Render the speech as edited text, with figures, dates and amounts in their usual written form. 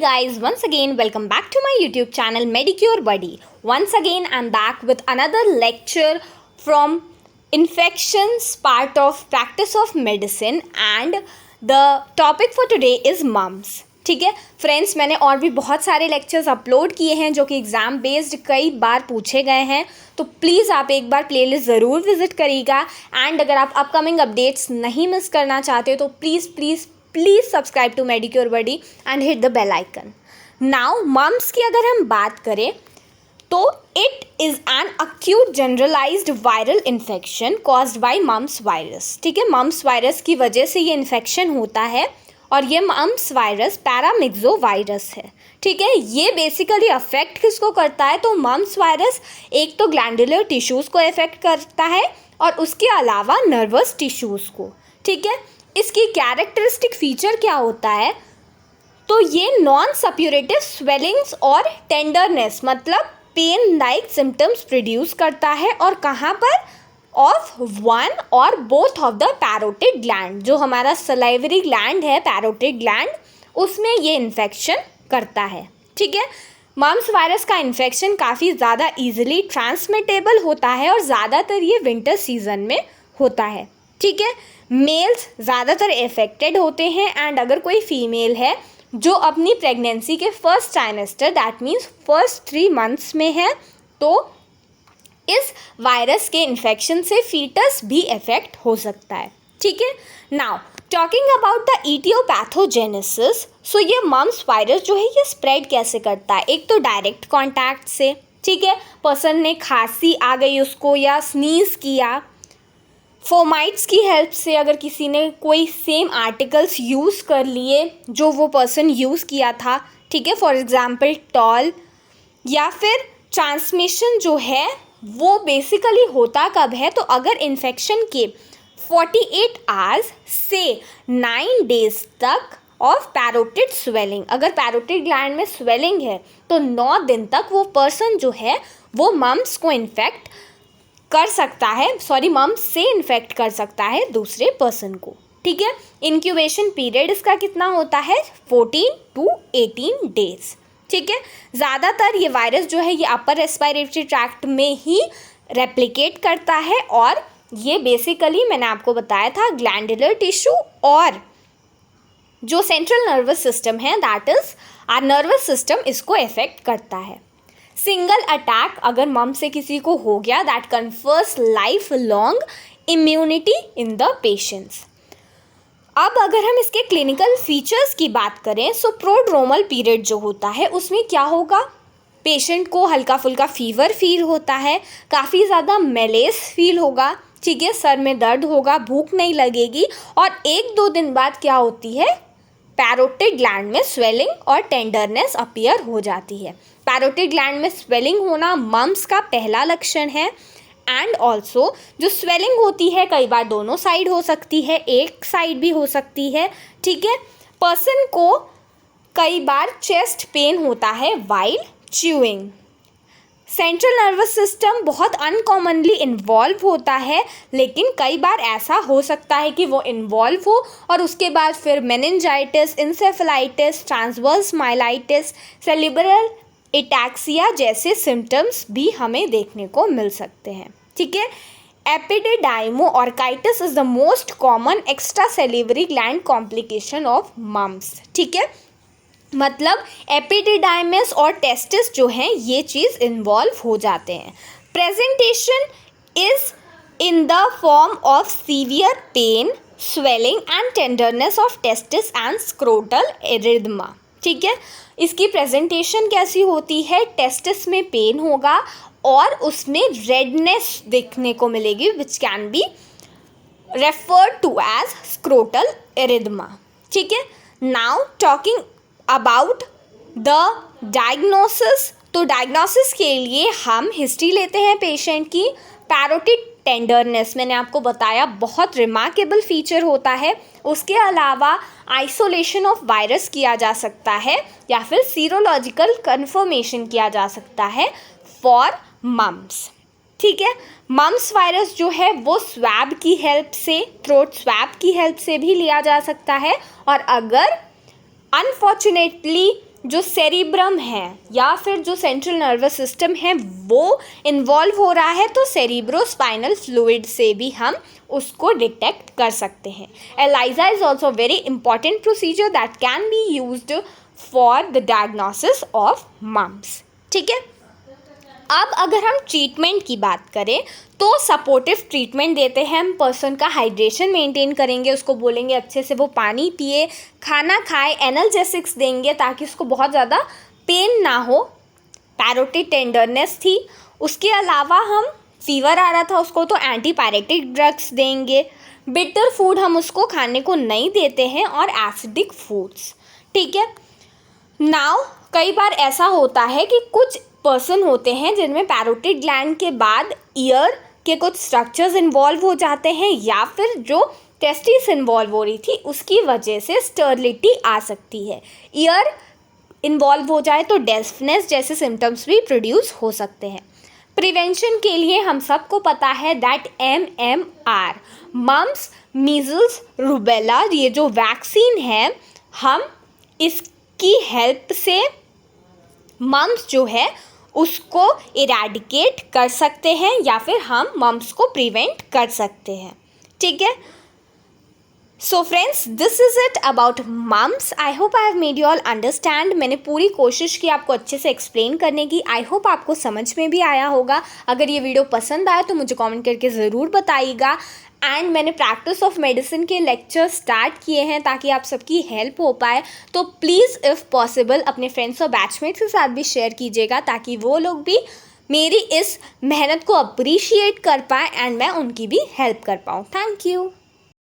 guys, once again welcome back to my YouTube channel Medicure Buddy. Once again I'm back with another lecture from infections part of practice of medicine and the topic for today is mumps. ठीक है friends, मैंने और भी बहुत सारे lectures upload किए हैं जो कि एग्ज़ाम बेस्ड कई बार पूछे गए हैं, तो प्लीज़ आप एक बार प्लेलिस्ट ज़रूर विज़िट करिएगा। एंड अगर आप अपकमिंग अपडेट्स नहीं मिस करना चाहते तो please subscribe to Medicure buddy and hit the bell icon. Now mumps की अगर हम बात करें तो it is an acute generalized viral infection caused by mumps virus. ठीक है, मम्स वायरस की वजह से ये इन्फेक्शन होता है और ये मम्स वायरस पैरामिक्सो वायरस है। ठीक है, ये बेसिकली अफेक्ट किसको करता है तो मम्स वायरस एक तो ग्लैंडुलर टिश्यूज़ को अफेक्ट करता है और उसके अलावा नर्वस टिश्यूज़ को। ठीक है, इसकी कैरेक्टरिस्टिक फीचर क्या होता है तो ये नॉन सप्यूरेटिव स्वेलिंग्स और टेंडरनेस मतलब पेन लाइक सिम्टम्स प्रोड्यूस करता है और कहाँ पर ऑफ वन और both of the parotid gland, जो हमारा सलाइवरी ग्लैंड है पैरोटिड ग्लैंड, उसमें ये इन्फेक्शन करता है। ठीक है, मम्स वायरस का इन्फेक्शन काफ़ी ज़्यादा इजीली ट्रांसमिटेबल होता है और ज़्यादातर ये विंटर सीजन में होता है। ठीक है, मेल्स ज़्यादातर इफेक्टेड होते हैं एंड अगर कोई फीमेल है जो अपनी प्रेगनेंसी के first trimester that means first 3 months में है तो इस वायरस के इन्फेक्शन से फीटस भी इफेक्ट हो सकता है। ठीक है, now talking about the etiopathogenesis, so ये मम्स वायरस जो है ये स्प्रेड कैसे करता है। एक तो डायरेक्ट कांटेक्ट से, ठीक है, पर्सन ने खांसी आ गई उसको या स्नीज किया, फोमाइट्स की हेल्प से अगर किसी ने कोई सेम आर्टिकल्स यूज़ कर लिए जो वो पर्सन यूज़ किया था, ठीक है, फॉर एग्जांपल टॉल, या फिर ट्रांसमिशन जो है वो बेसिकली होता कब है तो अगर इन्फेक्शन के 48 आवर्स से 9 डेज तक ऑफ पैरोटिड स्वेलिंग, अगर पैरोटिड ग्लैंड में स्वेलिंग है तो 9 दिन तक वो पर्सन जो है वो मम्स को इन्फेक्ट कर सकता है, मम्स से इन्फेक्ट कर सकता है दूसरे पर्सन को। ठीक है, इंक्यूबेशन पीरियड इसका कितना होता है 14 to 18 डेज। ठीक है, ज़्यादातर ये वायरस जो है ये अपर रेस्पिरेटरी ट्रैक्ट में ही रेप्लिकेट करता है और ये बेसिकली मैंने आपको बताया था ग्लैंडुलर टिश्यू और जो सेंट्रल नर्वस सिस्टम है that is our nervous system, इसको इफेक्ट करता है। सिंगल अटैक अगर मम से किसी को हो गया that confers life long immunity in the patients. अब अगर हम इसके क्लिनिकल फीचर्स की बात करें सो प्रोड्रोमल पीरियड जो होता है उसमें क्या होगा, पेशेंट को हल्का फुल्का फीवर फील होता है, काफ़ी ज़्यादा मेलेस फील होगा, ठीक है, सर में दर्द होगा, भूख नहीं लगेगी और 1-2 दिन बाद क्या होती है पैरोटिड ग्लैंड में स्वेलिंग और टेंडरनेस अपीयर हो जाती है। पैरोटिड ग्लैंड में स्वेलिंग होना मम्स का पहला लक्षण है एंड ऑल्सो जो स्वेलिंग होती है कई बार दोनों साइड हो सकती है, एक साइड भी हो सकती है। ठीक है, पर्सन को कई बार चेस्ट पेन होता है while chewing. Central nervous system बहुत अनकॉमनली इन्वॉल्व होता है लेकिन कई बार ऐसा हो सकता है कि वो इन्वॉल्व हो और उसके बाद फिर meningitis, encephalitis, transverse myelitis, cerebral ataxia जैसे सिम्टम्स भी हमें देखने को मिल सकते हैं। ठीक है, epididymoorchitis is the most common extra salivary gland complication of mumps. ठीक है, मतलब एपिडिडाइमस और टेस्टिस जो हैं ये चीज़ इन्वॉल्व हो जाते हैं। Presentation is in the form of severe pain, swelling and tenderness of testis and scrotal erythema. ठीक है, इसकी प्रेजेंटेशन कैसी होती है, टेस्टिस में पेन होगा और उसमें रेडनेस देखने को मिलेगी which can be referred to as scrotal erythema. ठीक है, now talking about the diagnosis, तो डायग्नोसिस के लिए हम हिस्ट्री लेते हैं पेशेंट की। पैरोटिड टेंडरनेस मैंने आपको बताया बहुत रिमार्केबल फीचर होता है। उसके अलावा आइसोलेशन ऑफ वायरस किया जा सकता है या फिर सीरोलॉजिकल कन्फर्मेशन किया जा सकता है फॉर मम्स। ठीक है, मम्स वायरस जो है वो स्वैब की हेल्प से, थ्रोट स्वैब की हेल्प से भी लिया जा सकता है और अगर अनफॉर्चुनेटली जो सेरिब्रम है या फिर जो सेंट्रल नर्वस सिस्टम है वो इन्वॉल्व हो रहा है, तो सेरिब्रोस्पाइनल फ्लूइड से भी हम उसको डिटेक्ट कर सकते हैं। ELISA is also very important procedure that can be used for the diagnosis of mumps. ठीक है, अब अगर हम ट्रीटमेंट की बात करें तो सपोर्टिव ट्रीटमेंट देते हैं हम। पर्सन का हाइड्रेशन मेंटेन करेंगे, उसको बोलेंगे अच्छे से वो पानी पिए, खाना खाए, एनाल्जेसिक्स देंगे ताकि उसको बहुत ज़्यादा पेन ना हो। पैरोटिड टेंडरनेस थी, उसके अलावा हम फीवर आ रहा था उसको तो एंटीपायरेटिक ड्रग्स देंगे। बिटर फूड हम उसको खाने को नहीं देते हैं और एसिडिक फूड्स। ठीक है, नाउ कई बार ऐसा होता है कि कुछ पर्सन होते हैं जिनमें पैरोटिड ग्लैंड के बाद ईयर के कुछ स्ट्रक्चर्स इन्वॉल्व हो जाते हैं या फिर जो टेस्टिस इन्वॉल्व हो रही थी उसकी वजह से स्टर्लिटी आ सकती है। ईयर इन्वॉल्व हो जाए तो डेफनेस जैसे सिम्टम्स भी प्रोड्यूस हो सकते हैं। प्रिवेंशन के लिए हम सबको पता है that MMR, mumps, measles, rubella, ये जो वैक्सीन है हम इसकी हेल्प से मम्स जो है उसको इरेडिकेट कर सकते हैं या फिर हम मम्स को प्रिवेंट कर सकते हैं। ठीक है, so friends this is it about mumps. I hope I have made you all understand. मैंने पूरी कोशिश की आपको अच्छे से एक्सप्लेन करने की। आई होप आपको समझ में भी आया होगा। अगर ये वीडियो पसंद आए तो मुझे कमेंट करके ज़रूर बताइएगा। एंड मैंने प्रैक्टिस ऑफ मेडिसिन के लेक्चर स्टार्ट किए हैं ताकि आप सबकी हेल्प हो पाए, तो प्लीज़ इफ़ पॉसिबल अपने फ्रेंड्स और बैचमेट्स के साथ भी शेयर कीजिएगा ताकि वो लोग भी मेरी इस मेहनत को अप्रिशिएट कर पाएँ एंड मैं उनकी भी हेल्प कर पाऊँ। Thank you.